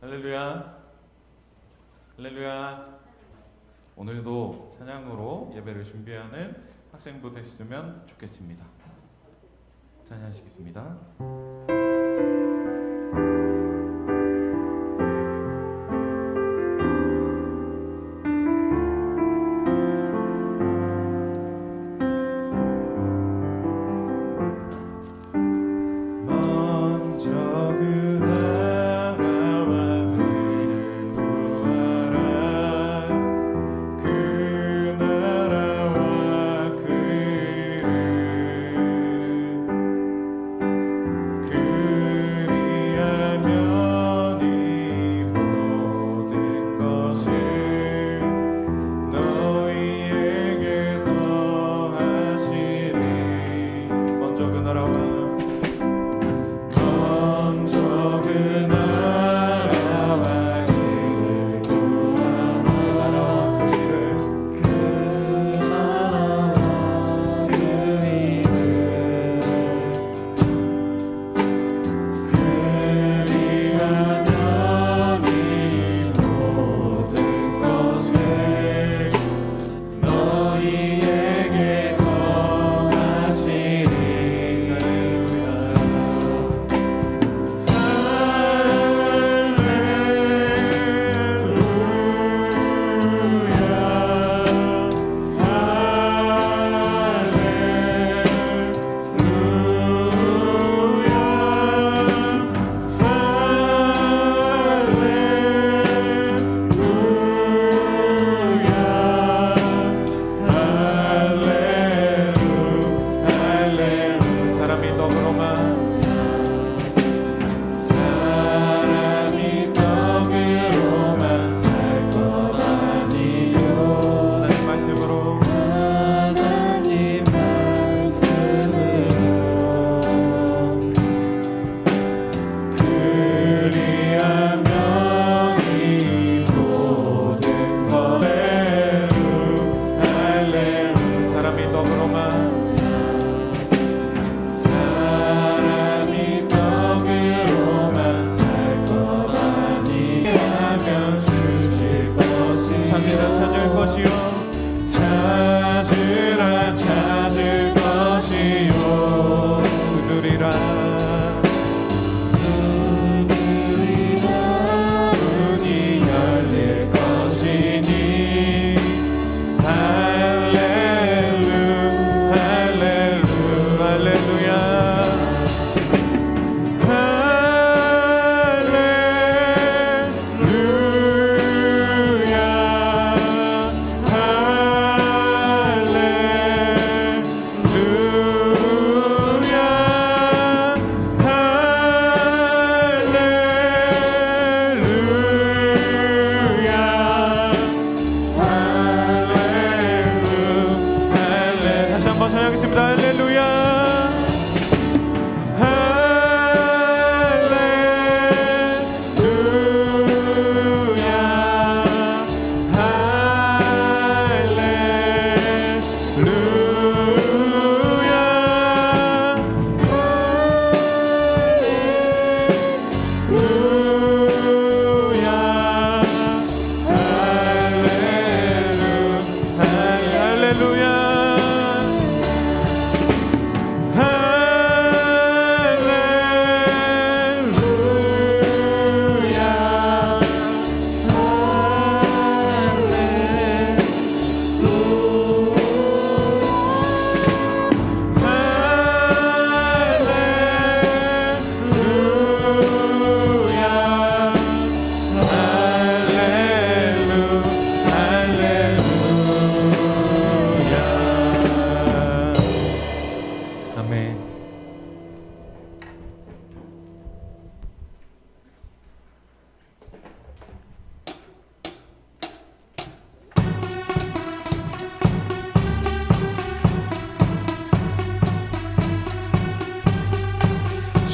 할렐루야, 할렐루야. 오늘도 찬양으로 예배를 준비하는 학생부 됐으면 좋겠습니다. 찬양하시겠습니다.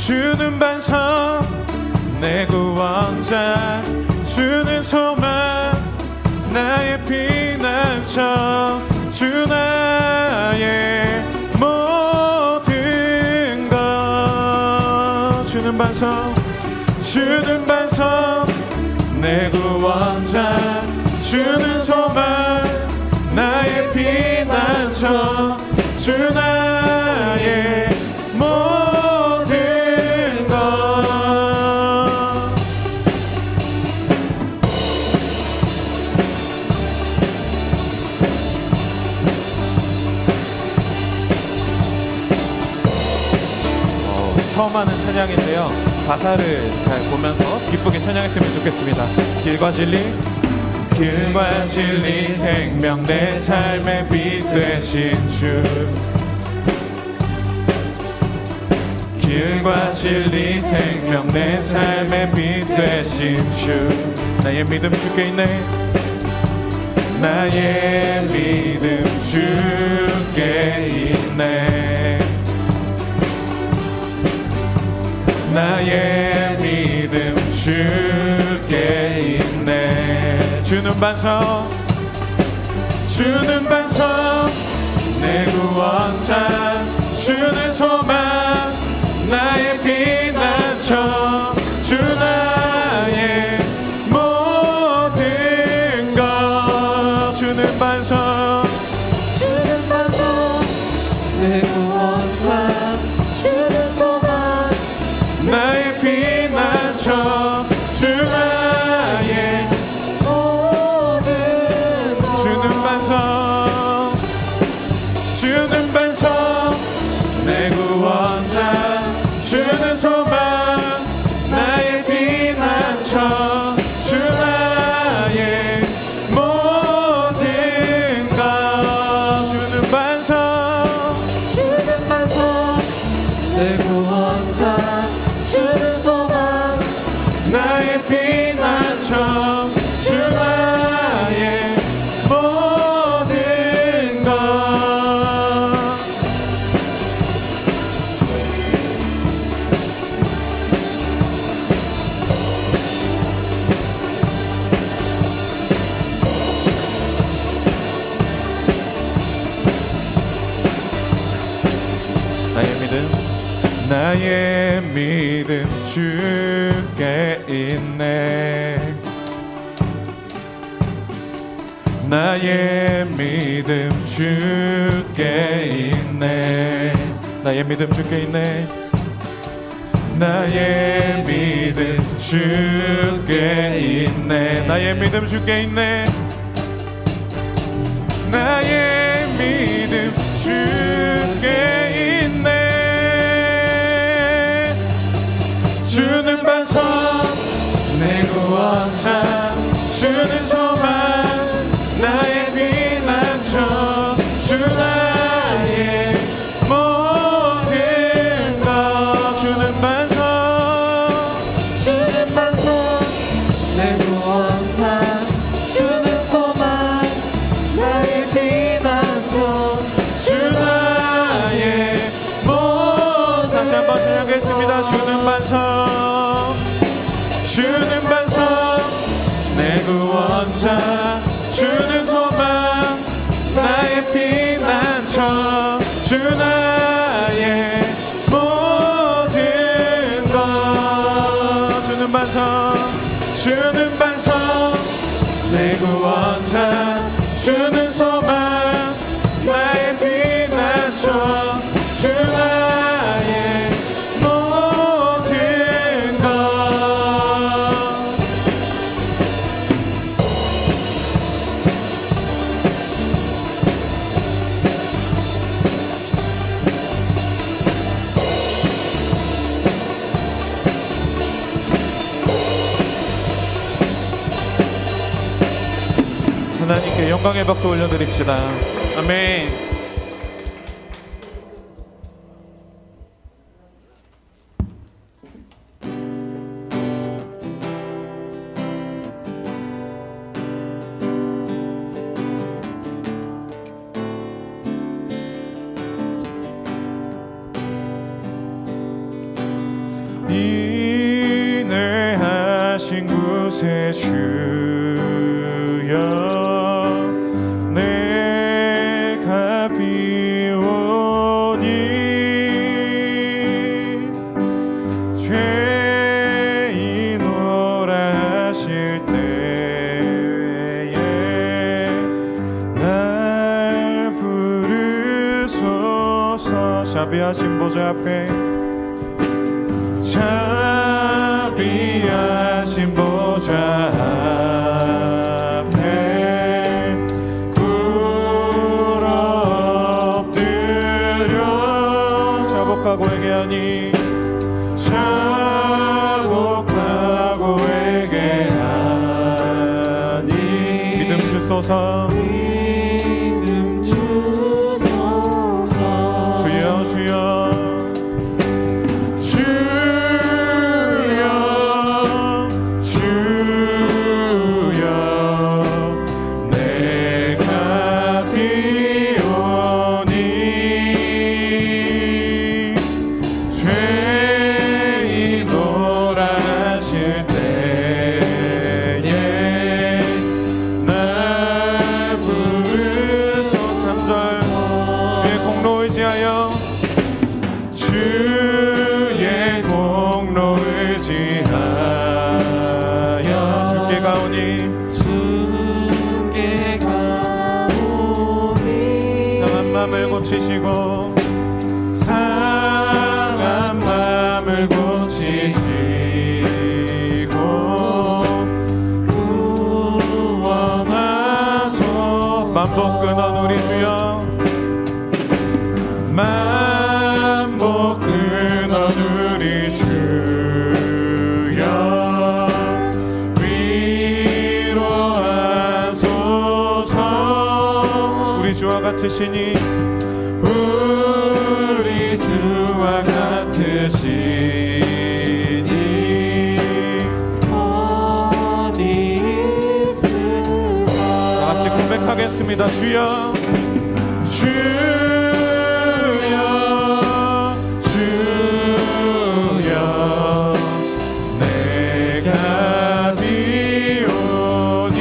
주는 반석 내 구원자, 주는 소망 나의 피난처, 주 나의 모든 것. 주는 반석, 주는 반석 내 구원자 주는 소망 나의 피난처 주 나의 모든 것. 처음 하는 찬양인데요, 가사를 잘 보면서 기쁘게 찬양했으면 좋겠습니다. 길과 진리, 길과 진리 생명 내 삶의 빛 되신 주. 길과 진리 생명 내 삶의 빛 되신 주. 나의 믿음 주께 있네. 나의 믿음 주께 있네. 나의 믿음 주께 있네. 주는 반석, 주는 반석 내 구원자 주는 소망 나의 피난처 주 나의 모든 것. 주는 반석, 주는 반석 내 구원자 주는 소망 나의 피난처 주 나의 모든 것. 주는 반석, 주는 반석 내 구원자 주는 소망 나의 피난처 주 나의 모든 것. 주는 반석, 주는 반석 내 구원자 주는 소망 나의 피난처 주 나의 모든 것. 나의 믿음, 나의 믿음 주께 있네. 나의 믿음 주께 있네. 나의 믿음 주께 있네. 나의 믿음 주께 있네. 나의 믿음 주께 있네. 나의 믿음 주께 있네. 주는 반석 내 구원자 주는 소망 나의 피난처 주 나의 모든 것. 주는 반석, 주는 반석 내 구원자 주는 소망 나의 피난처 주 나의 모든. 다시 한번 찬양하겠습니다. 주는 반석, 주는 반석 내 구원자 주는 소망 나의 피난처 주 나의 모든 것. 주는 반석, 주는 반석 내 구원자 주는 소망 나의 피난처 주 나의 모든 것. 하나님께 영광의 박수 올려드립시다. 아멘. 인내하신 구세 주여 내가 비오니 죄인오라 하실 때 자비하신 보좌 앞에 자비하신 보좌 앞에 굴 엎드려 자복하고 회개하니 자복하고 회개하니 믿음 주소서 믿음 주소서 주여 주여 주여 주여 내가 비오니 죄인 오라실 때에 날 부르소 3절 주의 공로 의지하여 주의 공로 의지하여 주께 가오니 주께 가오니 상한 마음을 고치시고 상한 마음을 고치시고 구원하소 만복 끊어 우리 주여 만복 끊어 우리 주여 위로하소서 우리 주와 같으시니 우리 주와 같으시니 어디 있을까 다 같이 고백하겠습니다. 주여 주여 주여 내가 비오니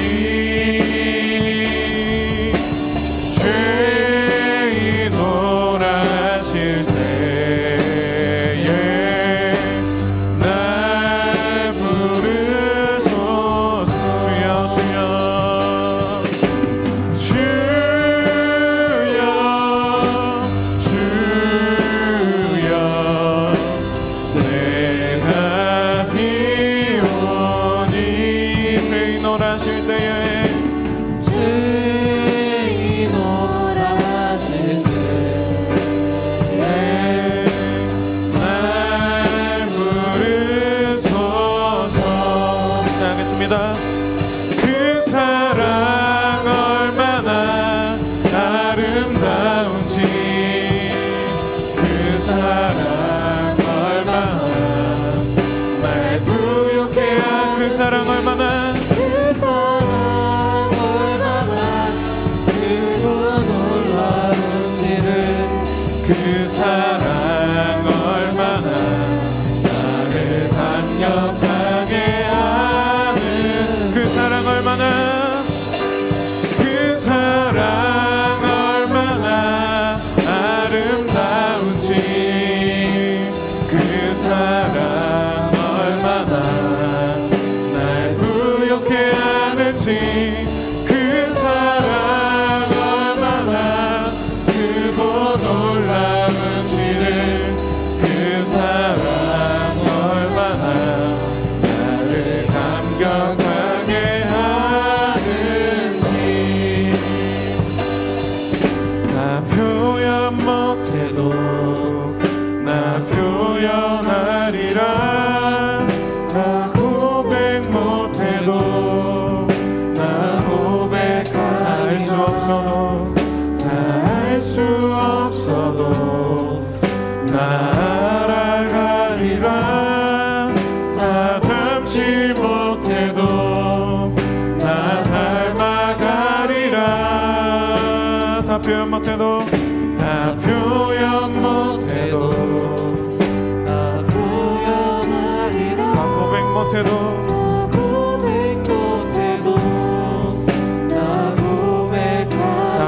죄인 오라실 때에 날 부르소서 주여 주여 주여 주여 내가 비오니 죄인 오라실 때에 죄인 오라실 때에 날 부르소서 시작하겠습니다. 그 사랑 얼마나 아름다운지 그 사랑 얼마나 날 부욕해 그 사랑 얼마나 그 사랑 얼마나 크고 놀라운지를 그 사랑 얼마나 나를 감격하게 하는 그 사랑 얼마나 그 사랑 얼마나 아름다운지 그 사랑 얼마나 날 부욕해 하는지 그 사랑 얼마나 크고 놀라운지를 그 사랑 얼마나 나를 감격하게 하는지 나 표현 못해도 나 표현하리라 나 고백 못해도 나 고백할 수 없어도 다 할 수 없어도 나 알아가리라 다 닮지 못해도 나 닮아가리라 다 표현 못해도 다 표현 못해도 나 표현하리라 다 고백 못해도 고백 못해도 나 고백하리라 다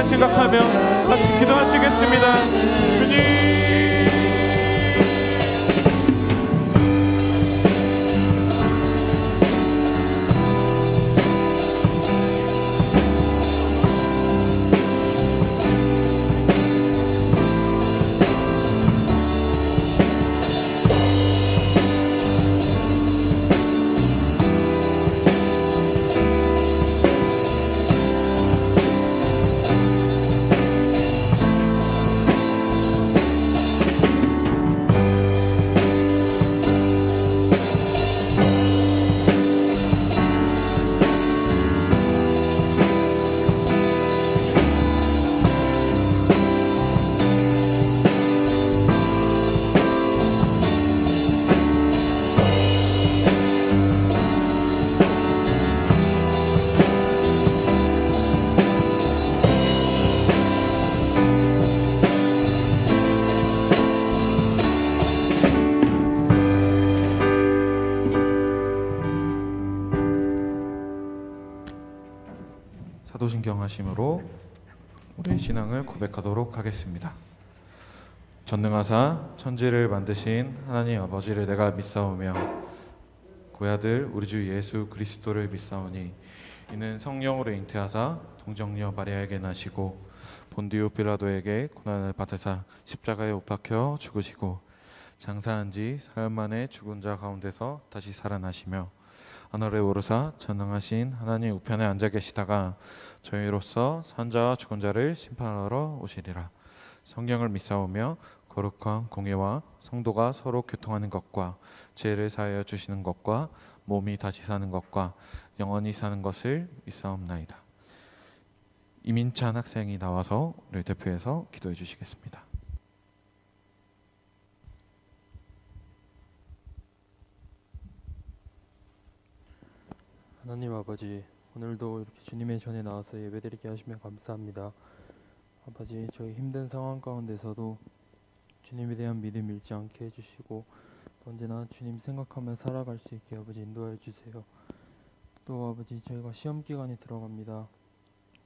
생각하며 같이 기도하시겠습니다. 주님. 사도신경 하심으로 우리의 신앙을 고백하도록 하겠습니다. 전능하사 천지를 만드신 하나님 아버지를 내가 믿사오며 고아들 우리 주 예수 그리스도를 믿사오니 이는 성령으로 잉태하사 동정녀 마리아에게 나시고 본디오 빌라도에게 고난을 받으사 십자가에 못 박혀 죽으시고 장사한 지 사흘 만에 죽은 자 가운데서 다시 살아나시며 하늘에 오르사 전능하신 하나님 우편에 앉아 계시다가 저희로서 산자와 죽은 자를 심판하러 오시리라. 성령을 믿사오며 거룩한 공예와 성도가 서로 교통하는 것과 죄를 사하여 주시는 것과 몸이 다시 사는 것과 영원히 사는 것을 믿사옵나이다. 이민찬 학생이 나와서 우리를 대표해서 기도해 주시겠습니다. 하나님 아버지, 오늘도 이렇게 주님의 전에 나와서 예배드리게 하시면 감사합니다. 아버지, 저희 힘든 상황 가운데서도 주님에 대한 믿음 잃지 않게 해주시고 언제나 주님 생각하며 살아갈 수 있게 아버지 인도해 주세요. 또 아버지, 저희가 시험 기간에 들어갑니다.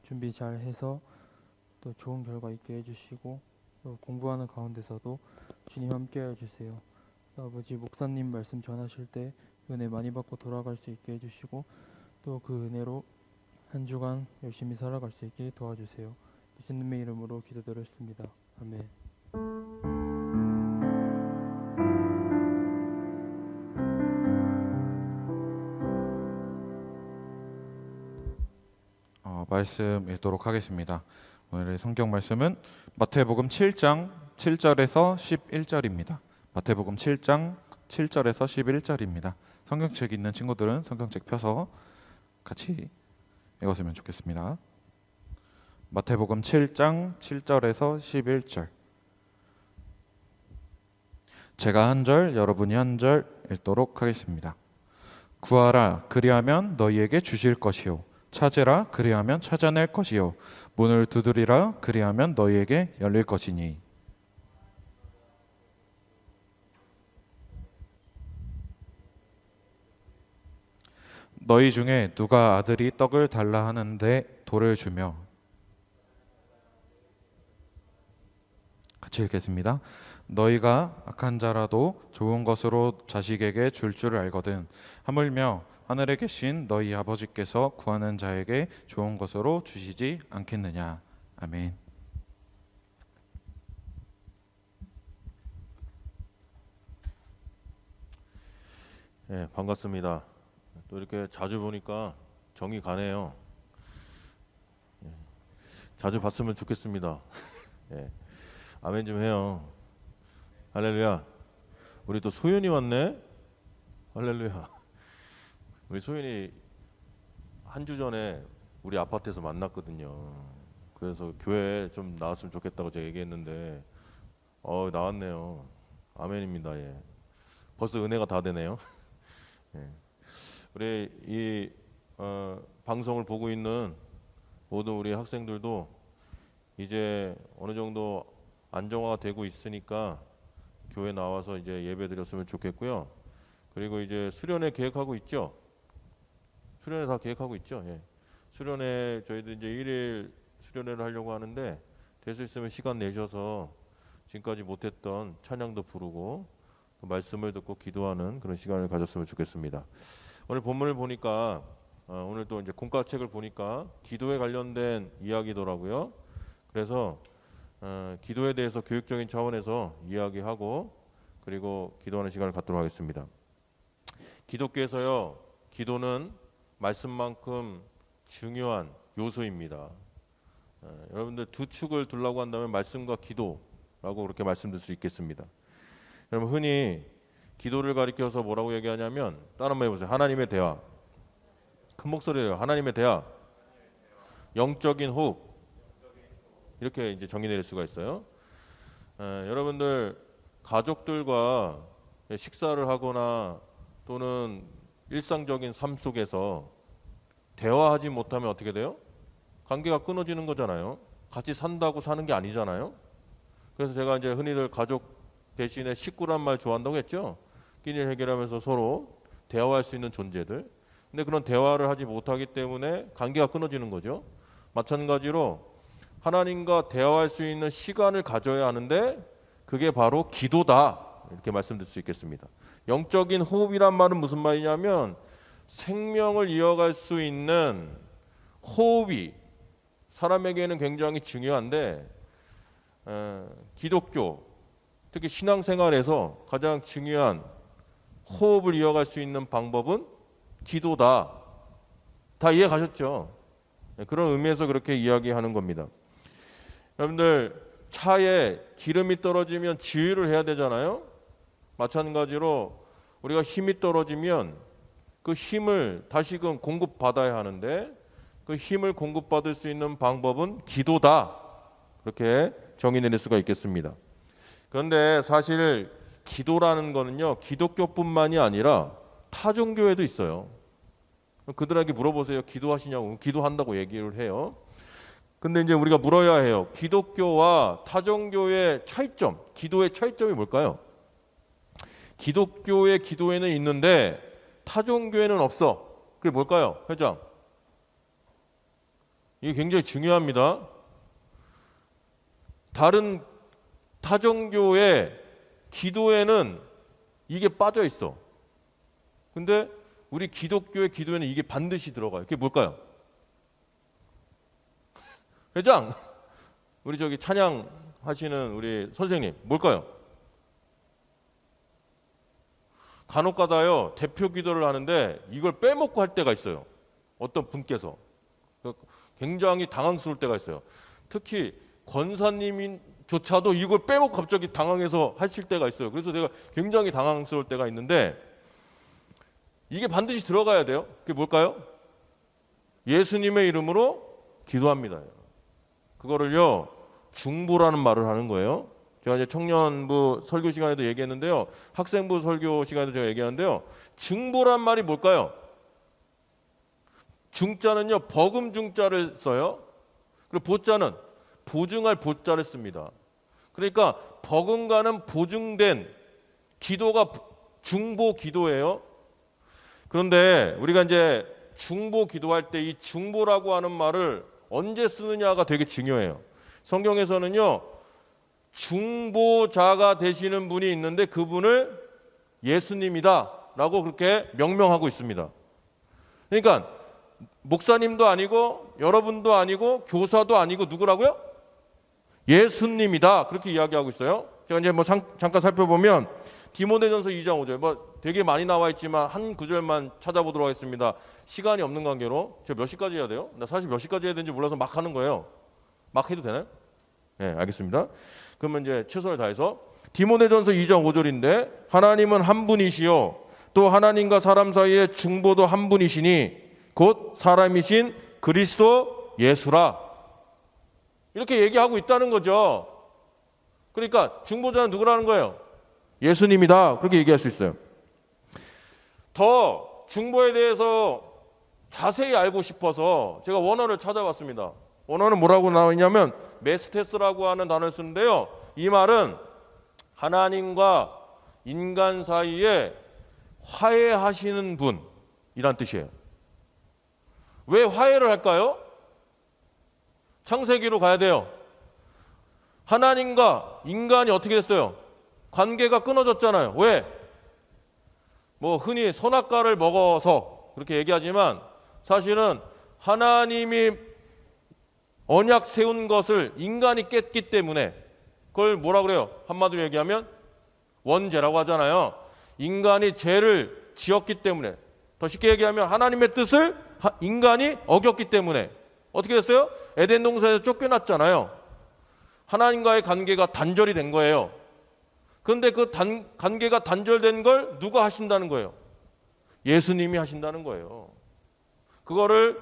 준비 잘 해서 또 좋은 결과 있게 해주시고 또 공부하는 가운데서도 주님 함께 해주세요. 또 아버지, 목사님 말씀 전하실 때 은혜 많이 받고 돌아갈 수 있게 해주시고 또 그 은혜로 한 주간 열심히 살아갈 수 있게 도와주세요. 예수님의 이름으로 기도드렸습니다. 아멘. 말씀 읽도록 하겠습니다. 오늘의 성경 말씀은 마태복음 7장 7절에서 11절입니다. 마태복음 7장 7절에서 11절입니다. 성경책 있는 친구들은 성경책 펴서 같이 읽었으면 좋겠습니다. 마태복음 7장 7절에서 11절. 제가 한 절, 여러분이 한 절 읽도록 하겠습니다. 구하라, 그리하면 너희에게 주실 것이요. 찾으라, 그리하면 찾아낼 것이요. 문을 두드리라, 그리하면 너희에게 열릴 것이니. 너희 중에 누가 아들이 떡을 달라 하는데 돌을 주며. 같이 읽겠습니다. 너희가 악한 자라도 좋은 것으로 자식에게 줄 줄을 알거든 하물며 하늘에 계신 너희 아버지께서 구하는 자에게 좋은 것으로 주시지 않겠느냐. 아멘. 네, 반갑습니다. 또 이렇게 자주 보니까 정이 가네요. 자주 봤으면 좋겠습니다. 네, 아멘 좀 해요. 할렐루야. 우리 또 소연이 왔네. 할렐루야. 우리 소연이 한 주 전에 우리 아파트에서 만났거든요. 그래서 교회에 좀 나왔으면 좋겠다고 제가 얘기했는데 나왔네요. 아멘입니다. 예. 벌써 은혜가 다 되네요. 예. 우리 이 방송을 보고 있는 모든 우리 학생들도 이제 어느 정도 안정화가 되고 있으니까 교회 나와서 이제 예배 드렸으면 좋겠고요. 그리고 이제 수련회 계획하고 있죠. 수련회 다 계획하고 있죠. 예. 수련회 저희도 이제 1일 수련회를 하려고 하는데 될 수 있으면 시간 내셔서 지금까지 못했던 찬양도 부르고 말씀을 듣고 기도하는 그런 시간을 가졌으면 좋겠습니다. 오늘 본문을 보니까 오늘 또 이제 공과책을 보니까 기도에 관련된 이야기더라고요. 그래서 기도에 대해서 교육적인 차원에서 이야기하고 그리고 기도하는 시간을 갖도록 하겠습니다. 기독교에서요, 기도는 말씀만큼 중요한 요소입니다. 여러분들 두 축을 두려고 한다면 말씀과 기도라고 그렇게 말씀드릴 수 있겠습니다. 여러분 흔히 기도를 가리켜서 뭐라고 얘기하냐면 따라 한번 해보세요. 하나님의 대화. 큰 목소리로 하나님의 대화. 영적인 호흡. 이렇게 이제 정의 내릴 수가 있어요. 여러분들 가족들과 식사를 하거나 또는 일상적인 삶 속에서 대화하지 못하면 어떻게 돼요? 관계가 끊어지는 거잖아요. 같이 산다고 사는 게 아니잖아요. 그래서 제가 이제 흔히들 가족 대신에 식구란 말 좋아한다고 했죠. 끼니를 해결하면서 서로 대화할 수 있는 존재들. 근데 그런 대화를 하지 못하기 때문에 관계가 끊어지는 거죠. 마찬가지로 하나님과 대화할 수 있는 시간을 가져야 하는데 그게 바로 기도다. 이렇게 말씀드릴 수 있겠습니다. 영적인 호흡이란 말은 무슨 말이냐면 생명을 이어갈 수 있는 호흡이 사람에게는 굉장히 중요한데 기독교 특히 신앙생활에서 가장 중요한 호흡을 이어갈 수 있는 방법은 기도다. 다 이해 가셨죠? 그런 의미에서 그렇게 이야기하는 겁니다. 여러분들 차에 기름이 떨어지면 주유를 해야 되잖아요. 마찬가지로 우리가 힘이 떨어지면 그 힘을 다시금 공급받아야 하는데 그 힘을 공급받을 수 있는 방법은 기도다. 그렇게 정의 내릴 수가 있겠습니다. 그런데 사실 기도라는 거는요, 기독교뿐만이 아니라 타 종교에도 있어요. 그들에게 물어보세요. 기도하시냐고. 기도한다고 얘기를 해요. 근데 이제 우리가 물어야 해요. 기독교와 타 종교의 차이점, 기도의 차이점이 뭘까요? 기독교의 기도에는 있는데 타 종교에는 없어. 그게 뭘까요, 회장? 이게 굉장히 중요합니다. 다른 타 종교의 기도에는 이게 빠져 있어. 근데 우리 기독교의 기도에는 이게 반드시 들어가요. 그게 뭘까요? 회장, 우리 저기 찬양 하시는 우리 선생님, 뭘까요? 간혹가다요 대표 기도를 하는데 이걸 빼먹고 할 때가 있어요. 어떤 분께서 굉장히 당황스러울 때가 있어요. 특히 권사님조차도 이걸 빼먹고 갑자기 당황해서 하실 때가 있어요. 그래서 내가 굉장히 당황스러울 때가 있는데 이게 반드시 들어가야 돼요. 그게 뭘까요? 예수님의 이름으로 기도합니다. 그거를요 중보라는 말을 하는 거예요. 제가 이제 청년부 설교 시간에도 얘기했는데요. 학생부 설교 시간에도 제가 얘기하는데요. 중보란 말이 뭘까요? 중자는요 버금 중자를 써요. 그리고 보자는 보증할 보자를 씁니다. 그러니까 버금가는 보증된 기도가 중보 기도예요. 그런데 우리가 이제 중보 기도할 때 이 중보라고 하는 말을 언제 쓰느냐가 되게 중요해요. 성경에서는요 중보자가 되시는 분이 있는데 그분을 예수님이다 라고 그렇게 명명하고 있습니다. 그러니까 목사님도 아니고 여러분도 아니고 교사도 아니고 누구라고요? 예수님이다 그렇게 이야기하고 있어요. 제가 이제 뭐 잠깐 살펴보면 디모데전서 2장 5절 뭐 되게 많이 나와 있지만 한 구절만 찾아보도록 하겠습니다. 시간이 없는 관계로 제가 몇 시까지 해야 돼요? 나 사실 몇 시까지 해야 되는지 몰라서 막 하는 거예요. 막 해도 되나요? 네, 알겠습니다. 그러면 이제 최선을 다해서 디모데전서 2장 5절인데 하나님은 한 분이시요 또 하나님과 사람 사이에 중보도 한 분이시니 곧 사람이신 그리스도 예수라 이렇게 얘기하고 있다는 거죠. 그러니까 중보자는 누구라는 거예요? 예수님이다 그렇게 얘기할 수 있어요. 더 중보에 대해서 자세히 알고 싶어서 제가 원어를 찾아봤습니다. 원어는 뭐라고 나와 있냐면 메스테스라고 하는 단어를 쓰는데요. 이 말은 하나님과 인간 사이에 화해하시는 분이란 뜻이에요. 왜 화해를 할까요? 창세기로 가야 돼요. 하나님과 인간이 어떻게 됐어요? 관계가 끊어졌잖아요. 왜? 뭐 흔히 선악과를 먹어서 그렇게 얘기하지만 사실은 하나님이 언약 세운 것을 인간이 깼기 때문에 그걸 뭐라 그래요? 한마디로 얘기하면 원죄라고 하잖아요. 인간이 죄를 지었기 때문에, 더 쉽게 얘기하면 하나님의 뜻을 인간이 어겼기 때문에 어떻게 됐어요? 에덴 동산에서 쫓겨났잖아요. 하나님과의 관계가 단절이 된 거예요. 그런데 그 관계가 단절된 걸 누가 하신다는 거예요? 예수님이 하신다는 거예요. 그거를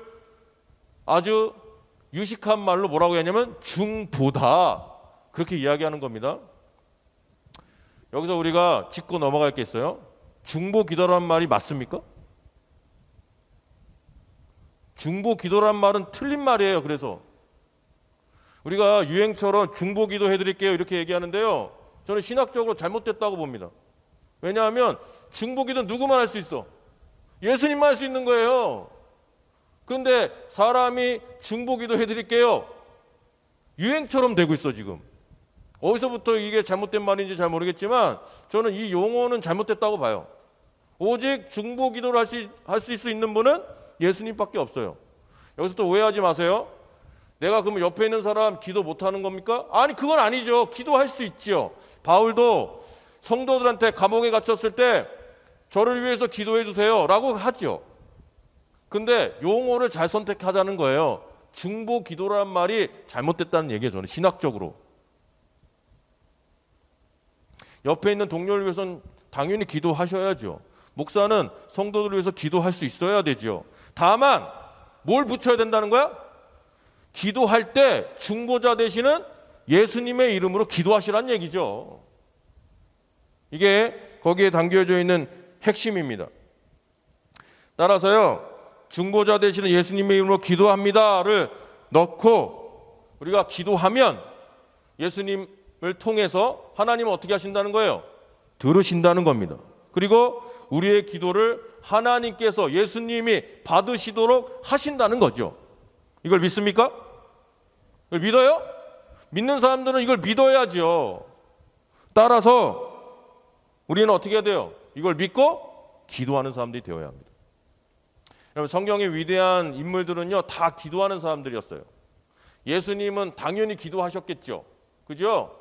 아주 유식한 말로 뭐라고 하냐면 중보다, 그렇게 이야기하는 겁니다. 여기서 우리가 짚고 넘어갈 게 있어요. 중보 기도라는 말이 맞습니까? 중보 기도라는 말은 틀린 말이에요. 그래서 우리가 유행처럼 중보 기도 해드릴게요 이렇게 얘기하는데요, 저는 신학적으로 잘못됐다고 봅니다. 왜냐하면 중보 기도는 누구만 할 수 있어? 예수님만 할 수 있는 거예요. 그런데 사람이 중보 기도 해드릴게요 유행처럼 되고 있어. 지금 어디서부터 이게 잘못된 말인지 잘 모르겠지만 저는 이 용어는 잘못됐다고 봐요. 오직 중보 기도를 할 수 있는 분은 예수님밖에 없어요. 여기서 또 오해하지 마세요. 내가 그러면 옆에 있는 사람 기도 못하는 겁니까? 아니, 그건 아니죠. 기도할 수 있지요. 바울도 성도들한테 감옥에 갇혔을 때 저를 위해서 기도해 주세요 라고 하죠. 근데 용어를 잘 선택하자는 거예요. 중보 기도라는 말이 잘못됐다는 얘기예요. 저는 신학적으로. 옆에 있는 동료를 위해서는 당연히 기도하셔야죠. 목사는 성도들을 위해서 기도할 수 있어야 되죠. 다만 뭘 붙여야 된다는 거야? 기도할 때 중보자 되시는 예수님의 이름으로 기도하시라는 얘기죠. 이게 거기에 담겨져 있는 핵심입니다. 따라서요, 중보자 되시는 예수님의 이름으로 기도합니다를 넣고 우리가 기도하면 예수님을 통해서 하나님은 어떻게 하신다는 거예요? 들으신다는 겁니다. 그리고 우리의 기도를 하나님께서, 예수님이 받으시도록 하신다는 거죠. 이걸 믿습니까? 이걸 믿어요? 믿는 사람들은 이걸 믿어야죠. 따라서 우리는 어떻게 해야 돼요? 이걸 믿고 기도하는 사람들이 되어야 합니다. 여러분, 성경의 위대한 인물들은요 다 기도하는 사람들이었어요. 예수님은 당연히 기도하셨겠죠. 그죠?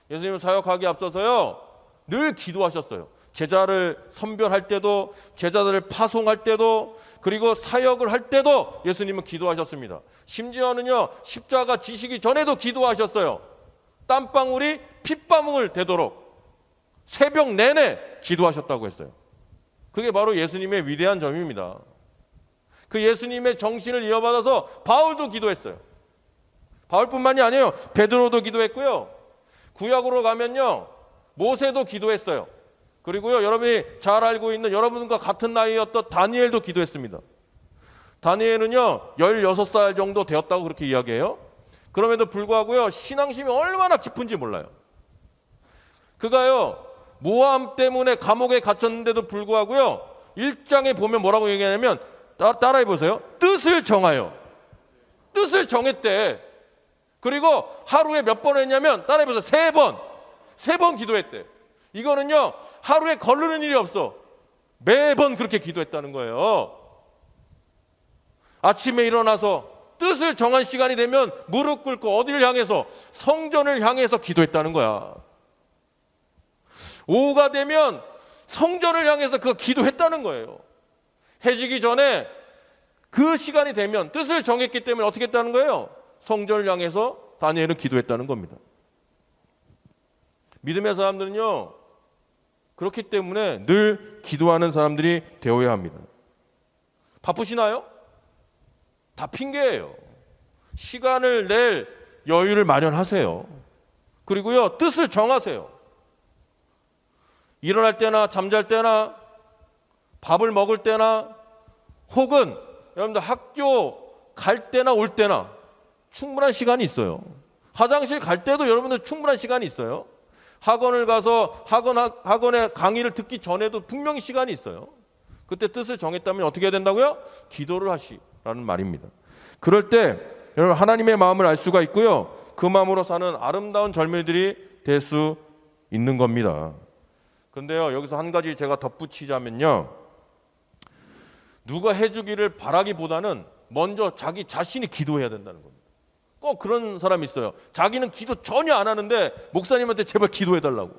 예수님은 사역하기에 앞서서요 늘 기도하셨어요. 제자를 선별할 때도, 제자들을 파송할 때도, 그리고 사역을 할 때도 예수님은 기도하셨습니다. 심지어는요 십자가 지시기 전에도 기도하셨어요. 땀방울이 핏방울 되도록 새벽 내내 기도하셨다고 했어요. 그게 바로 예수님의 위대한 점입니다. 그 예수님의 정신을 이어받아서 바울도 기도했어요. 바울뿐만이 아니에요. 베드로도 기도했고요. 구약으로 가면요 모세도 기도했어요. 그리고요 여러분이 잘 알고 있는, 여러분과 같은 나이였던 다니엘도 기도했습니다. 다니엘은요 16살 정도 되었다고 그렇게 이야기해요. 그럼에도 불구하고요 신앙심이 얼마나 깊은지 몰라요. 그가요 모함 때문에 감옥에 갇혔는데도 불구하고요 1장에 보면 뭐라고 얘기하냐면, 따라해 보세요. 뜻을 정하여. 뜻을 정했대. 그리고 하루에 몇 번 했냐면, 따라해 보세요. 3번. 3번 기도했대. 이거는요 하루에 거르는 일이 없어. 매번 그렇게 기도했다는 거예요. 아침에 일어나서 뜻을 정한 시간이 되면 무릎 꿇고 어디를 향해서? 성전을 향해서 기도했다는 거야. 오후가 되면 성전을 향해서 그 기도했다는 거예요. 해지기 전에 그 시간이 되면 뜻을 정했기 때문에 어떻게 했다는 거예요? 성전을 향해서 다니엘은 기도했다는 겁니다. 믿음의 사람들은요 그렇기 때문에 늘 기도하는 사람들이 되어야 합니다. 바쁘시나요? 다 핑계예요. 시간을 낼 여유를 마련하세요. 그리고요 뜻을 정하세요. 일어날 때나 잠잘 때나 밥을 먹을 때나, 혹은 여러분들 학교 갈 때나 올 때나 충분한 시간이 있어요. 화장실 갈 때도 여러분들 충분한 시간이 있어요. 학원을 가서 학원의 강의를 듣기 전에도 분명히 시간이 있어요. 그때 뜻을 정했다면 어떻게 해야 된다고요? 기도를 하시라는 말입니다. 그럴 때 여러분 하나님의 마음을 알 수가 있고요. 그 마음으로 사는 아름다운 젊은이들이 될 수 있는 겁니다. 그런데요, 여기서 한 가지 제가 덧붙이자면요, 누가 해주기를 바라기보다는 먼저 자기 자신이 기도해야 된다는 겁니다. 꼭 그런 사람이 있어요. 자기는 기도 전혀 안 하는데 목사님한테 제발 기도해달라고.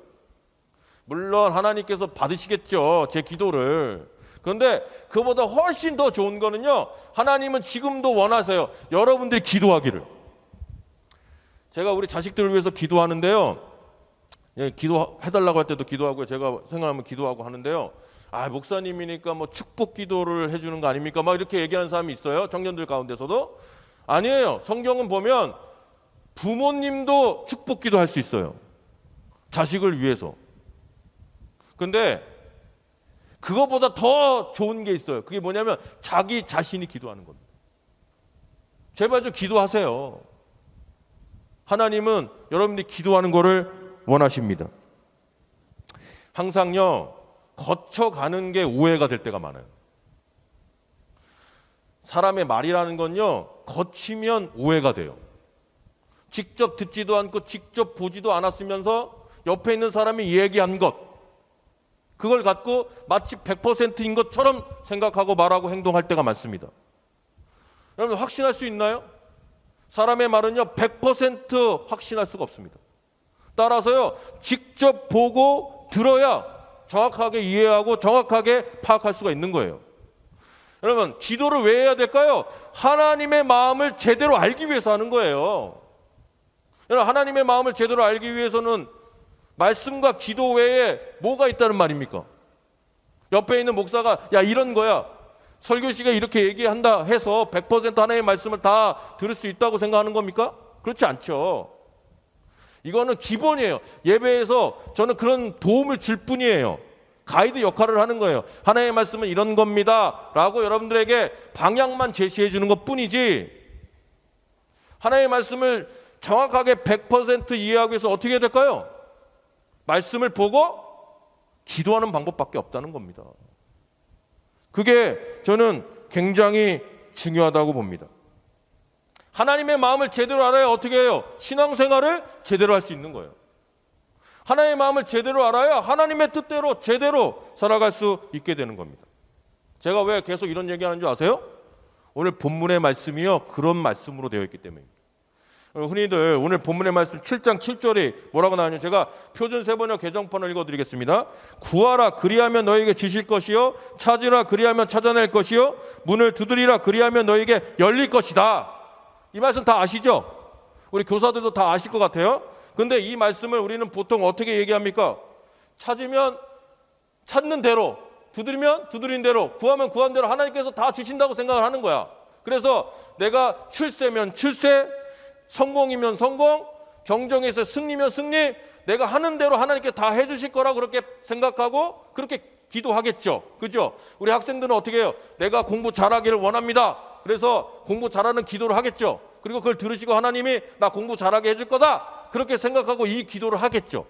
물론 하나님께서 받으시겠죠, 제 기도를. 그런데 그보다 훨씬 더 좋은 거는요, 하나님은 지금도 원하세요. 여러분들이 기도하기를. 제가 우리 자식들을 위해서 기도하는데요, 예, 기도해달라고 할 때도 기도하고요, 제가 생각하면 기도하고 하는데요, 아, 목사님이니까 뭐 축복 기도를 해주는 거 아닙니까? 막 이렇게 얘기하는 사람이 있어요, 청년들 가운데서도. 아니에요. 성경은 보면 부모님도 축복 기도할 수 있어요, 자식을 위해서. 근데 그거보다 더 좋은 게 있어요. 그게 뭐냐면 자기 자신이 기도하는 겁니다. 제발 좀 기도하세요. 하나님은 여러분들이 기도하는 거를 원하십니다. 항상요, 거쳐가는 게 오해가 될 때가 많아요. 사람의 말이라는 건요, 거치면 오해가 돼요. 직접 듣지도 않고 직접 보지도 않았으면서 옆에 있는 사람이 얘기한 것, 그걸 갖고 마치 100%인 것처럼 생각하고 말하고 행동할 때가 많습니다. 여러분 확신할 수 있나요? 사람의 말은요 100% 확신할 수가 없습니다. 따라서요, 직접 보고 들어야 정확하게 이해하고 정확하게 파악할 수가 있는 거예요. 여러분 기도를 왜 해야 될까요? 하나님의 마음을 제대로 알기 위해서 하는 거예요. 여러분 하나님의 마음을 제대로 알기 위해서는 말씀과 기도 외에 뭐가 있다는 말입니까? 옆에 있는 목사가 야 이런 거야, 설교시가 이렇게 얘기한다 해서 100% 하나님의 말씀을 다 들을 수 있다고 생각하는 겁니까? 그렇지 않죠. 이거는 기본이에요. 예배에서 저는 그런 도움을 줄 뿐이에요. 가이드 역할을 하는 거예요. 하나님의 말씀은 이런 겁니다 라고 여러분들에게 방향만 제시해 주는 것 뿐이지, 하나님의 말씀을 정확하게 100% 이해하기 위해서 어떻게 해야 될까요? 말씀을 보고 기도하는 방법밖에 없다는 겁니다. 그게 저는 굉장히 중요하다고 봅니다. 하나님의 마음을 제대로 알아야 어떻게 해요? 신앙생활을 제대로 할 수 있는 거예요. 하나님의 마음을 제대로 알아야 하나님의 뜻대로 제대로 살아갈 수 있게 되는 겁니다. 제가 왜 계속 이런 얘기하는 줄 아세요? 오늘 본문의 말씀이요, 그런 말씀으로 되어 있기 때문입니다. 흔히들 오늘 본문의 말씀 7장 7절이 뭐라고 나오냐면, 제가 표준 세번역 개정판을 읽어드리겠습니다. 구하라 그리하면 너에게 주실 것이요, 찾으라 그리하면 찾아낼 것이요, 문을 두드리라 그리하면 너에게 열릴 것이다. 이 말씀 다 아시죠? 우리 교사들도 다 아실 것 같아요. 근데 이 말씀을 우리는 보통 어떻게 얘기합니까? 찾으면 찾는 대로, 두드리면 두드린 대로, 구하면 구한 대로 하나님께서 다 주신다고 생각을 하는 거야. 그래서 내가 출세면 출세, 성공이면 성공, 경정에서 승리면 승리, 내가 하는 대로 하나님께 다 해주실 거라고 그렇게 생각하고 그렇게 기도하겠죠. 그죠? 우리 학생들은 어떻게 해요? 내가 공부 잘하기를 원합니다. 그래서 공부 잘하는 기도를 하겠죠. 그리고 그걸 들으시고 하나님이 나 공부 잘하게 해줄 거다, 그렇게 생각하고 이 기도를 하겠죠.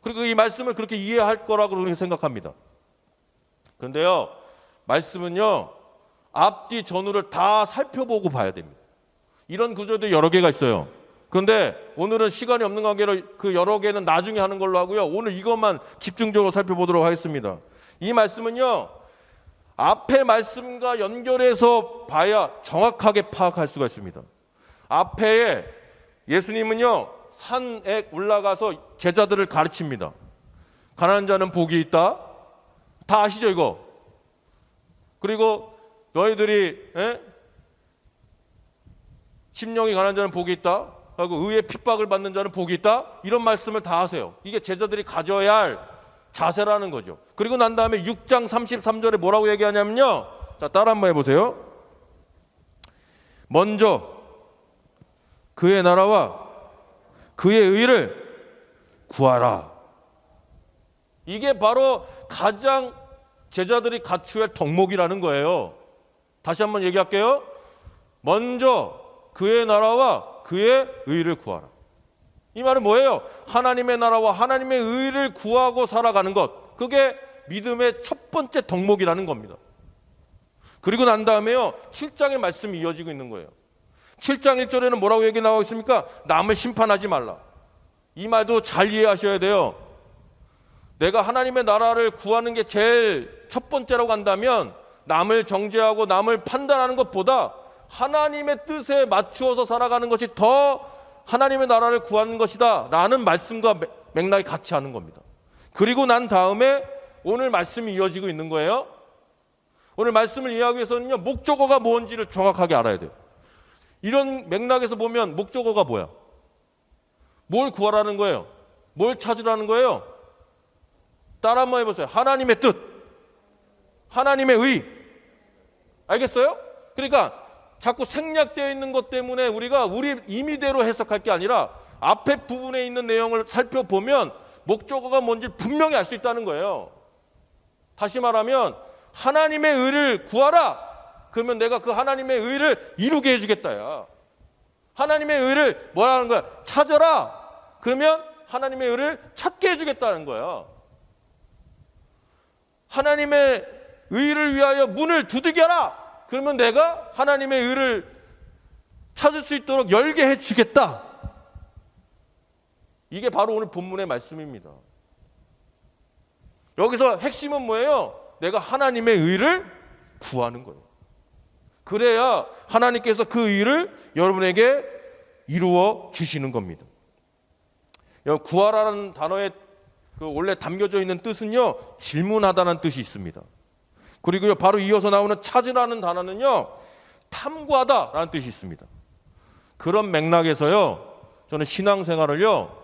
그리고 이 말씀을 그렇게 이해할 거라고 그렇게 생각합니다. 그런데요, 말씀은요 앞뒤 전후를 다 살펴보고 봐야 됩니다. 이런 구조도 여러 개가 있어요. 그런데 오늘은 시간이 없는 관계로 그 여러 개는 나중에 하는 걸로 하고요, 오늘 이것만 집중적으로 살펴보도록 하겠습니다. 이 말씀은요 앞에 말씀과 연결해서 봐야 정확하게 파악할 수가 있습니다. 앞에 예수님은요 산에 올라가서 제자들을 가르칩니다. 가난한 자는 복이 있다, 다 아시죠 이거? 그리고 너희들이 심령이 가난한 자는 복이 있다, 그리고 의의 핍박을 받는 자는 복이 있다, 이런 말씀을 다 하세요. 이게 제자들이 가져야 할 자세라는 거죠. 그리고 난 다음에 6장 33절에 뭐라고 얘기하냐면요, 자 따라 한번 해보세요. 먼저 그의 나라와 그의 의를 구하라. 이게 바로 가장 제자들이 갖춰야 할 덕목이라는 거예요. 다시 한번 얘기할게요. 먼저 그의 나라와 그의 의를 구하라. 이 말은 뭐예요? 하나님의 나라와 하나님의 의를 구하고 살아가는 것, 그게 믿음의 첫 번째 덕목이라는 겁니다. 그리고 난 다음에요 7장의 말씀이 이어지고 있는 거예요. 7장 1절에는 뭐라고 얘기 나오고 있습니까? 남을 심판하지 말라. 이 말도 잘 이해하셔야 돼요. 내가 하나님의 나라를 구하는 게 제일 첫 번째라고 한다면 남을 정죄하고 남을 판단하는 것보다 하나님의 뜻에 맞추어서 살아가는 것이 더 하나님의 나라를 구하는 것이다 라는 말씀과 맥락이 같이 하는 겁니다. 그리고 난 다음에 오늘 말씀이 이어지고 있는 거예요. 오늘 말씀을 이해하기 위해서는요, 목적어가 뭔지를 정확하게 알아야 돼요. 이런 맥락에서 보면 목적어가 뭐야? 뭘 구하라는 거예요? 뭘 찾으라는 거예요? 따라 한번 해보세요. 하나님의 뜻, 하나님의 의. 알겠어요? 그러니까 자꾸 생략되어 있는 것 때문에 우리가 우리 임의대로 해석할 게 아니라 앞에 부분에 있는 내용을 살펴보면 목적어가 뭔지 분명히 알 수 있다는 거예요. 다시 말하면 하나님의 의를 구하라. 그러면 내가 그 하나님의 의를 이루게 해주겠다야. 하나님의 의를 뭐라는 거야? 찾아라. 그러면 하나님의 의를 찾게 해주겠다는 거야. 하나님의 의를 위하여 문을 두들겨라. 그러면 내가 하나님의 의를 찾을 수 있도록 열게 해주겠다. 이게 바로 오늘 본문의 말씀입니다. 여기서 핵심은 뭐예요? 내가 하나님의 의를 구하는 거예요. 그래야 하나님께서 그 의를 여러분에게 이루어 주시는 겁니다. 구하라는 단어에 그 원래 담겨져 있는 뜻은요, 질문하다는 뜻이 있습니다. 그리고요, 바로 이어서 나오는 찾으라는 단어는요, 탐구하다라는 뜻이 있습니다. 그런 맥락에서요, 저는 신앙생활을요,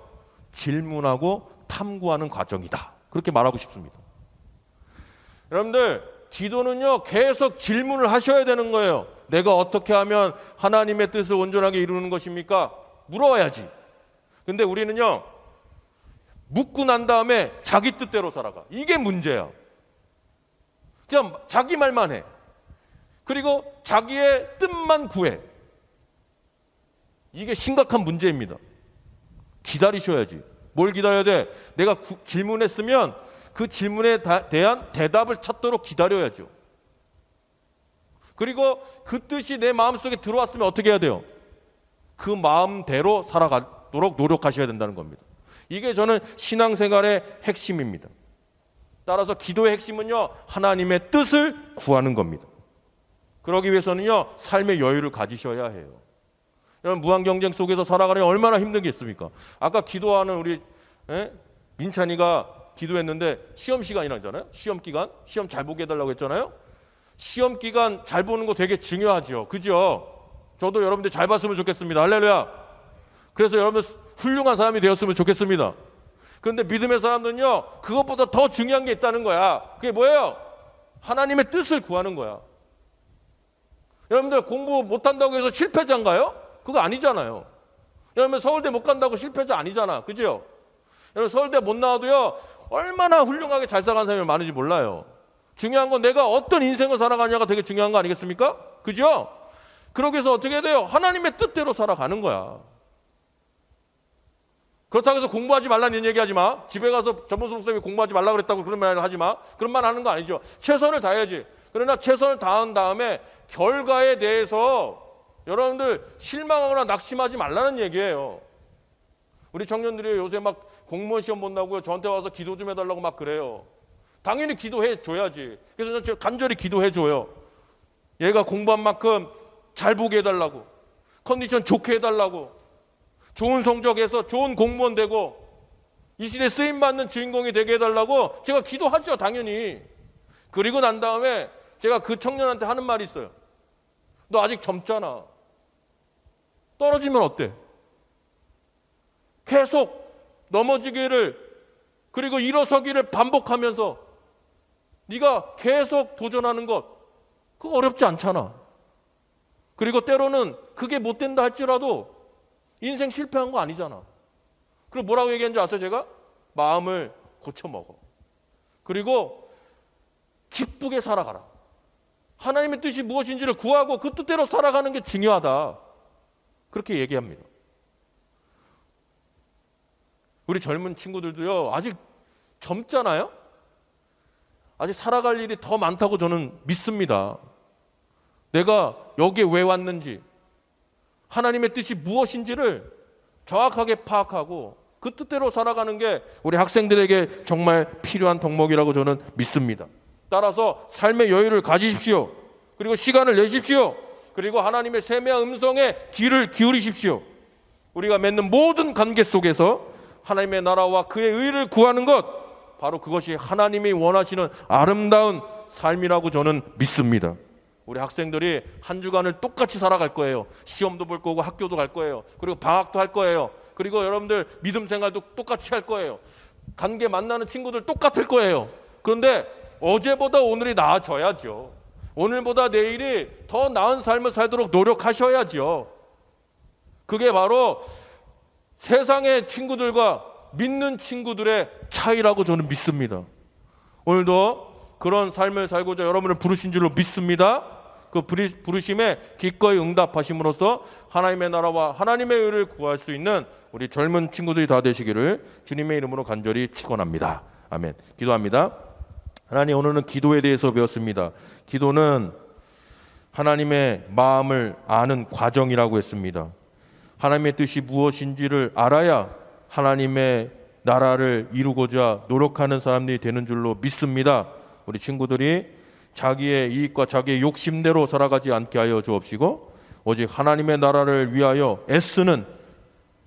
질문하고 탐구하는 과정이다. 그렇게 말하고 싶습니다. 여러분들, 기도는요, 계속 질문을 하셔야 되는 거예요. 내가 어떻게 하면 하나님의 뜻을 온전하게 이루는 것입니까? 물어야지. 근데 우리는요, 묻고 난 다음에 자기 뜻대로 살아가. 이게 문제야. 그냥 자기 말만 해. 그리고 자기의 뜻만 구해. 이게 심각한 문제입니다. 기다리셔야지. 뭘 기다려야 돼? 내가 질문했으면 그 질문에 대한 대답을 찾도록 기다려야죠. 그리고 그 뜻이 내 마음속에 들어왔으면 어떻게 해야 돼요? 그 마음대로 살아가도록 노력하셔야 된다는 겁니다. 이게 저는 신앙생활의 핵심입니다. 따라서 기도의 핵심은요, 하나님의 뜻을 구하는 겁니다. 그러기 위해서는요, 삶의 여유를 가지셔야 해요. 여러분, 무한경쟁 속에서 살아가려면 얼마나 힘든 게 있습니까? 아까 기도하는 우리 민찬이가 기도했는데 시험 시간이라잖아요. 시험 기간, 시험 잘 보게 해달라고 했잖아요. 시험 기간 잘 보는 거 되게 중요하죠. 그죠? 저도 여러분들 잘 봤으면 좋겠습니다. 할렐루야. 그래서 여러분들 훌륭한 사람이 되었으면 좋겠습니다. 그런데 믿음의 사람들은요, 그것보다 더 중요한 게 있다는 거야. 그게 뭐예요? 하나님의 뜻을 구하는 거야. 여러분들 공부 못한다고 해서 실패자인가요? 그거 아니잖아요. 여러분 서울대 못 간다고 실패자 아니잖아. 그죠? 여러분 서울대 못 나와도요, 얼마나 훌륭하게 잘 살아가는 사람이 많은지 몰라요. 중요한 건 내가 어떤 인생을 살아가냐가 되게 중요한 거 아니겠습니까? 그죠? 그러기 위해서 어떻게 해야 돼요? 하나님의 뜻대로 살아가는 거야. 그렇다고 해서 공부하지 말라는 얘기하지 마. 집에 가서 전문성 선생님이 공부하지 말라고 그랬다고 그런 말을 하지 마. 그런 말 하는 거 아니죠. 최선을 다해야지. 그러나 최선을 다한 다음에 결과에 대해서 여러분들 실망하거나 낙심하지 말라는 얘기예요. 우리 청년들이 요새 막 공무원 시험 본다고요, 저한테 와서 기도 좀 해달라고 막 그래요. 당연히 기도해 줘야지. 그래서 저는 간절히 기도해 줘요. 얘가 공부한 만큼 잘 보게 해달라고, 컨디션 좋게 해달라고, 좋은 성적에서 좋은 공무원 되고 이 시대에 쓰임받는 주인공이 되게 해달라고 제가 기도하죠, 당연히. 그리고 난 다음에 제가 그 청년한테 하는 말이 있어요. 너 아직 젊잖아. 떨어지면 어때? 계속 넘어지기를, 그리고 일어서기를 반복하면서 네가 계속 도전하는 것, 그거 어렵지 않잖아. 그리고 때로는 그게 못 된다 할지라도 인생 실패한 거 아니잖아. 그리고 뭐라고 얘기했는지 아세요? 제가 마음을 고쳐먹어. 그리고 기쁘게 살아가라. 하나님의 뜻이 무엇인지를 구하고 그 뜻대로 살아가는 게 중요하다. 그렇게 얘기합니다. 우리 젊은 친구들도요, 아직 젊잖아요. 아직 살아갈 일이 더 많다고 저는 믿습니다. 내가 여기에 왜 왔는지, 하나님의 뜻이 무엇인지를 정확하게 파악하고 그 뜻대로 살아가는 게 우리 학생들에게 정말 필요한 덕목이라고 저는 믿습니다. 따라서 삶의 여유를 가지십시오. 그리고 시간을 내십시오. 그리고 하나님의 세미한 음성에 귀를 기울이십시오. 우리가 맺는 모든 관계 속에서 하나님의 나라와 그의 의를 구하는 것, 바로 그것이 하나님이 원하시는 아름다운 삶이라고 저는 믿습니다. 우리 학생들이 한 주간을 똑같이 살아갈 거예요. 시험도 볼 거고 학교도 갈 거예요. 그리고 방학도 할 거예요. 그리고 여러분들 믿음 생활도 똑같이 할 거예요. 관계 만나는 친구들 똑같을 거예요. 그런데 어제보다 오늘이 나아져야죠. 오늘보다 내일이 더 나은 삶을 살도록 노력하셔야죠. 그게 바로 세상의 친구들과 믿는 친구들의 차이라고 저는 믿습니다. 오늘도 그런 삶을 살고자 여러분을 부르신 줄로 믿습니다. 그 부르심에 기꺼이 응답하심으로써 하나님의 나라와 하나님의 의를 구할 수 있는 우리 젊은 친구들이 다 되시기를 주님의 이름으로 간절히 축원합니다. 아멘. 기도합니다. 하나님, 오늘은 기도에 대해서 배웠습니다. 기도는 하나님의 마음을 아는 과정이라고 했습니다. 하나님의 뜻이 무엇인지를 알아야 하나님의 나라를 이루고자 노력하는 사람들이 되는 줄로 믿습니다. 우리 친구들이 자기의 이익과 자기의 욕심대로 살아가지 않게 하여 주옵시고 오직 하나님의 나라를 위하여 애쓰는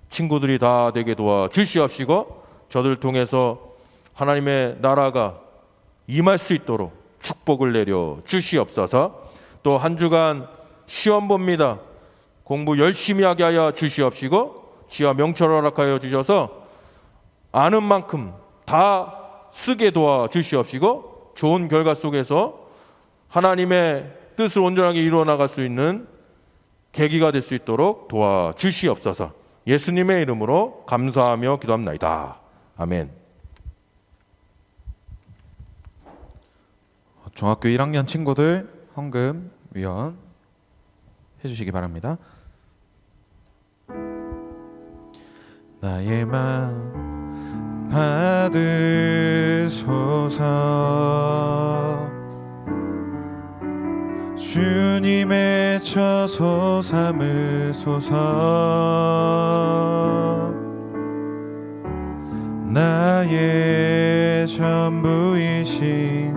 친구들이 다 되게 도와 주시옵시고 저들 통해서 하나님의 나라가 임할 수 있도록 축복을 내려 주시옵소서. 또 한 주간 시험 봅니다. 공부 열심히 하게 하여 주시옵시고 지혜와 명철을 허락하여 주셔서 아는 만큼 다 쓰게 도와 주시옵시고 좋은 결과 속에서 하나님의 뜻을 온전하게 이루어 나갈 수 있는 계기가 될 수 있도록 도와 주시옵소서. 예수님의 이름으로 감사하며 기도합나이다. 아멘. 중학교 1학년 친구들 헌금 위원 해주시기 바랍니다. 나의 마음 받으소서. 주님의 처소 삼으소서. 나의 전부이신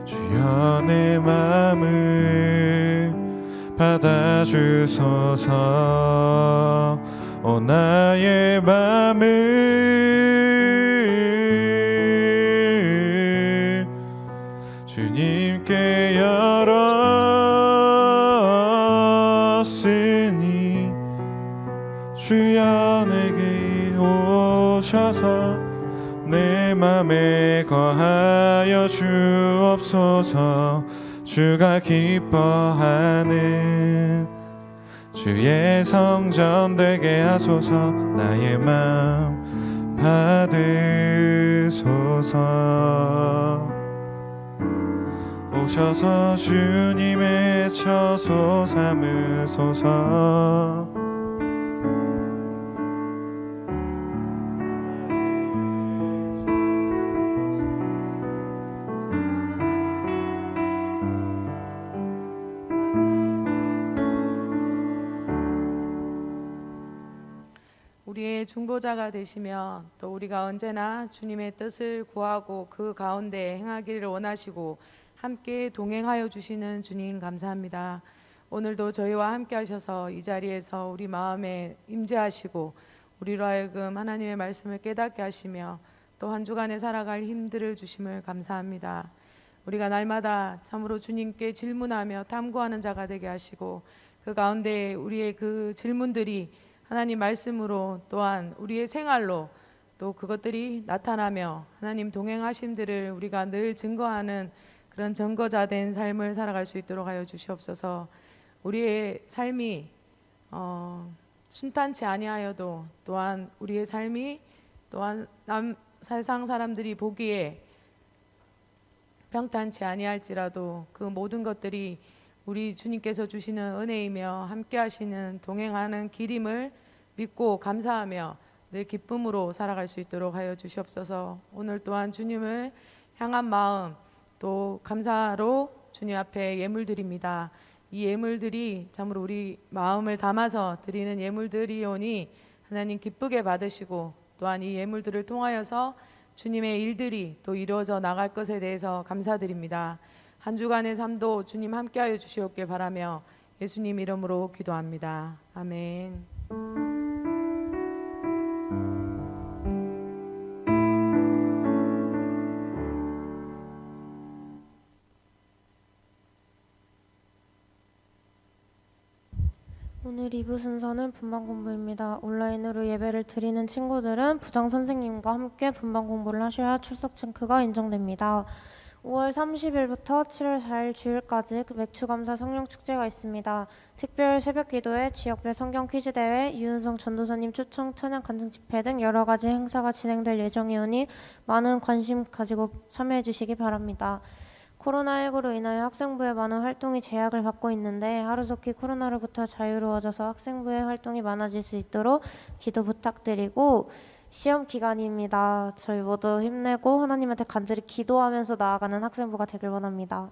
주여 내 마음을 받아주소서. 오 나의 마음을 주님께 열었으니 주여 내게 오셔서 내 맘에 거하여 주옵소서. 주가 기뻐하는 주의 성전 되게 하소서. 나의 마음 받으소서. 오셔서 주님의 처소 삼으소서. 우리의 중보자가 되시며 또 우리가 언제나 주님의 뜻을 구하고 그 가운데 행하기를 원하시고 함께 동행하여 주시는 주님 감사합니다. 오늘도 저희와 함께 하셔서 이 자리에서 우리 마음에 임재하시고 우리로 하여금 하나님의 말씀을 깨닫게 하시며 또 한 주간에 살아갈 힘들을 주심을 감사합니다. 우리가 날마다 참으로 주님께 질문하며 탐구하는 자가 되게 하시고 그 가운데 우리의 그 질문들이 하나님 말씀으로 또한 우리의 생활로 또 그것들이 나타나며 하나님 동행하심들을 우리가 늘 증거하는 그런 증거자 된 삶을 살아갈 수 있도록 하여 주시옵소서. 우리의 삶이 순탄치 아니하여도 또한 우리의 삶이 또한 세상 사람들이 보기에 평탄치 아니할지라도 그 모든 것들이 우리 주님께서 주시는 은혜이며 함께 하시는 동행하는 길임을 믿고 감사하며 늘 기쁨으로 살아갈 수 있도록 하여 주시옵소서. 오늘 또한 주님을 향한 마음 또 감사로 주님 앞에 예물 드립니다. 이 예물들이 참으로 우리 마음을 담아서 드리는 예물들이오니 하나님 기쁘게 받으시고 또한 이 예물들을 통하여서 주님의 일들이 또 이루어져 나갈 것에 대해서 감사드립니다. 한 주간의 삶도 주님 함께하여 주시옵길 바라며 예수님 이름으로 기도합니다. 아멘. 오늘 2부 순서는 분반 공부입니다. 온라인으로 예배를 드리는 친구들은 부장 선생님과 함께 분반 공부를 하셔야 출석 체크가 인정됩니다. 5월 30일부터 7월 4일 주일까지 맥주감사 성령축제가 있습니다. 특별 새벽기도회, 지역별 성경 퀴즈 대회, 유은성 전도사님 초청 찬양 간증 집회 등 여러 가지 행사가 진행될 예정이오니 많은 관심 가지고 참여해 주시기 바랍니다. 코로나19로 인하여 학생부의 많은 활동이 제약을 받고 있는데 하루속히 코로나로부터 자유로워져서 학생부의 활동이 많아질 수 있도록 기도 부탁드리고, 시험 기간입니다. 저희 모두 힘내고 하나님한테 간절히 기도하면서 나아가는 학생부가 되길 원합니다.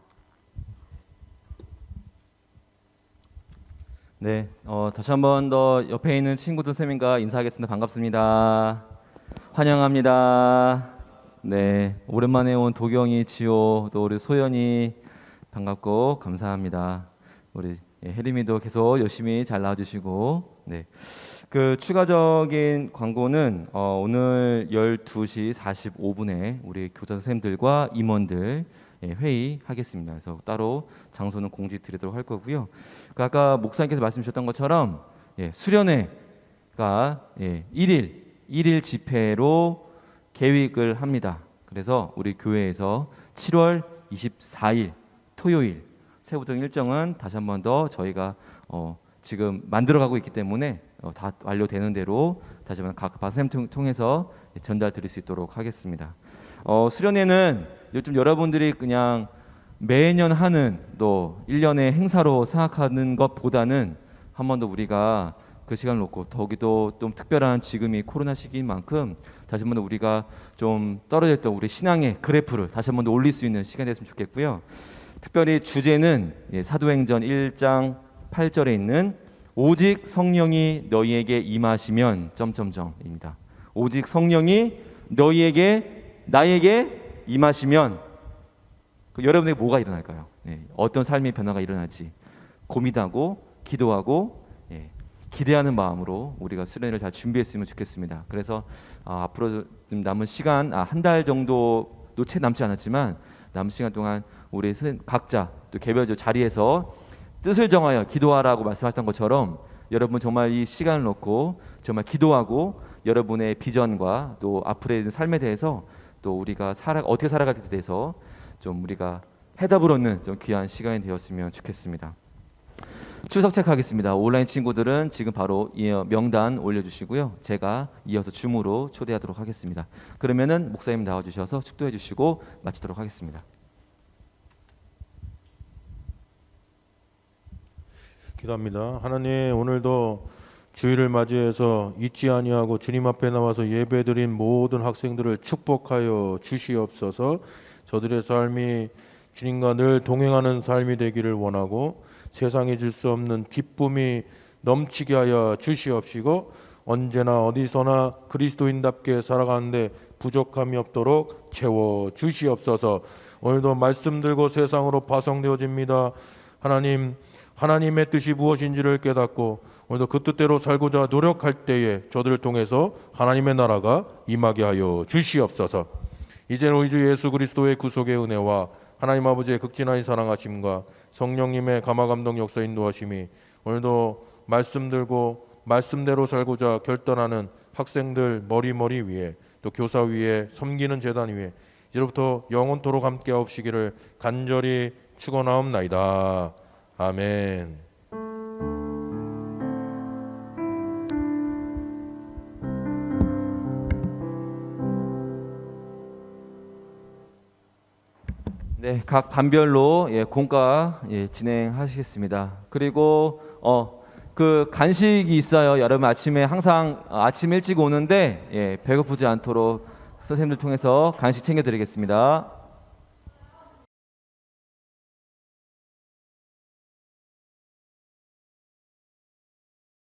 네, 다시 한 번 더 옆에 있는 친구들 쌤과 인사하겠습니다. 반갑습니다. 환영합니다. 네, 오랜만에 온 도경이, 지호, 또 우리 소연이 반갑고 감사합니다. 우리 혜림이도 계속 열심히 잘 나와주시고, 네. 그 추가적인 광고는 오늘 12시 45분에 우리 교장 선생님들과 임원들 회의하겠습니다. 그래서 따로 장소는 공지 드리도록 할 거고요. 그 아까 목사님께서 말씀 주셨던 것처럼 수련회가 1일 집회로 계획을 합니다. 그래서 우리 교회에서 7월 24일 토요일 세부적인 일정은 다시 한 번 더 저희가 지금 만들어가고 있기 때문에 다 완료되는 대로 다시 한번 각 바쌤 통해서 전달 드릴 수 있도록 하겠습니다. 수련회는 요즘 여러분들이 그냥 매년 하는 또 1년의 행사로 생각하는 것보다는 한 번 더 우리가 그 시간을 놓고, 더기도 좀 특별한 지금이 코로나 시기인 만큼 다시 한 번 더 우리가 좀 떨어졌던 우리 신앙의 그래프를 다시 한 번 더 올릴 수 있는 시간이 됐으면 좋겠고요. 특별히 주제는 사도행전 1장 8절에 있는 오직 성령이 너희에게 임하시면 입니다. 오직 성령이 너희에게 나에게 임하시면 여러분에게 뭐가 일어날까요? 어떤 삶의 변화가 일어날지 고민하고 기도하고 기대하는 마음으로 우리가 수련회를 잘 준비했으면 좋겠습니다. 그래서 앞으로 좀 남은 시간 한 달 정도도 채 남지 않았지만 남은 시간 동안 우리 각자 또 개별적 자리에서 뜻을 정하여 기도하라고 말씀하셨던 것처럼 여러분 정말 이 시간을 놓고 정말 기도하고 여러분의 비전과 또 앞으로의 있는 삶에 대해서 또 우리가 어떻게 살아가게 대해서 좀 우리가 해답을 얻는 좀 귀한 시간이 되었으면 좋겠습니다. 출석 체크하겠습니다. 온라인 친구들은 지금 바로 명단 올려주시고요. 제가 이어서 줌으로 초대하도록 하겠습니다. 그러면은 목사님 나와주셔서 축도해 주시고 마치도록 하겠습니다. 기도합니다. 하나님, 오늘도 주일을 맞이해서 잊지 아니하고 주님 앞에 나와서 예배드린 모든 학생들을 축복하여 주시옵소서. 저들의 삶이 주님과 늘 동행하는 삶이 되기를 원하고 세상이 줄 수 없는 기쁨이 넘치게 하여 주시옵시고 언제나 어디서나 그리스도인답게 살아가는데 부족함이 없도록 채워 주시옵소서. 오늘도 말씀 들고 세상으로 파송되어집니다. 하나님, 하나님의 뜻이 무엇인지를 깨닫고 오늘도 그 뜻대로 살고자 노력할 때에 저들을 통해서 하나님의 나라가 임하게 하여 주시옵소서. 이제는 우리 주 예수 그리스도의 구속의 은혜와 하나님 아버지의 극진하신 사랑하심과 성령님의 감화감동 역사 인도하심이 오늘도 말씀 들고 말씀대로 살고자 결단하는 학생들 머리 위에 또 교사 위에 섬기는 재단 위에 이제부터 영원토록 함께 하옵시기를 간절히 축원하옵나이다. 아멘. 네, 각 반별로 공과 진행하시겠습니다. 그리고 그 간식이 있어요. 여러분 아침에 항상 아침 일찍 오는데 배고프지 않도록 선생님들 통해서 간식 챙겨드리겠습니다.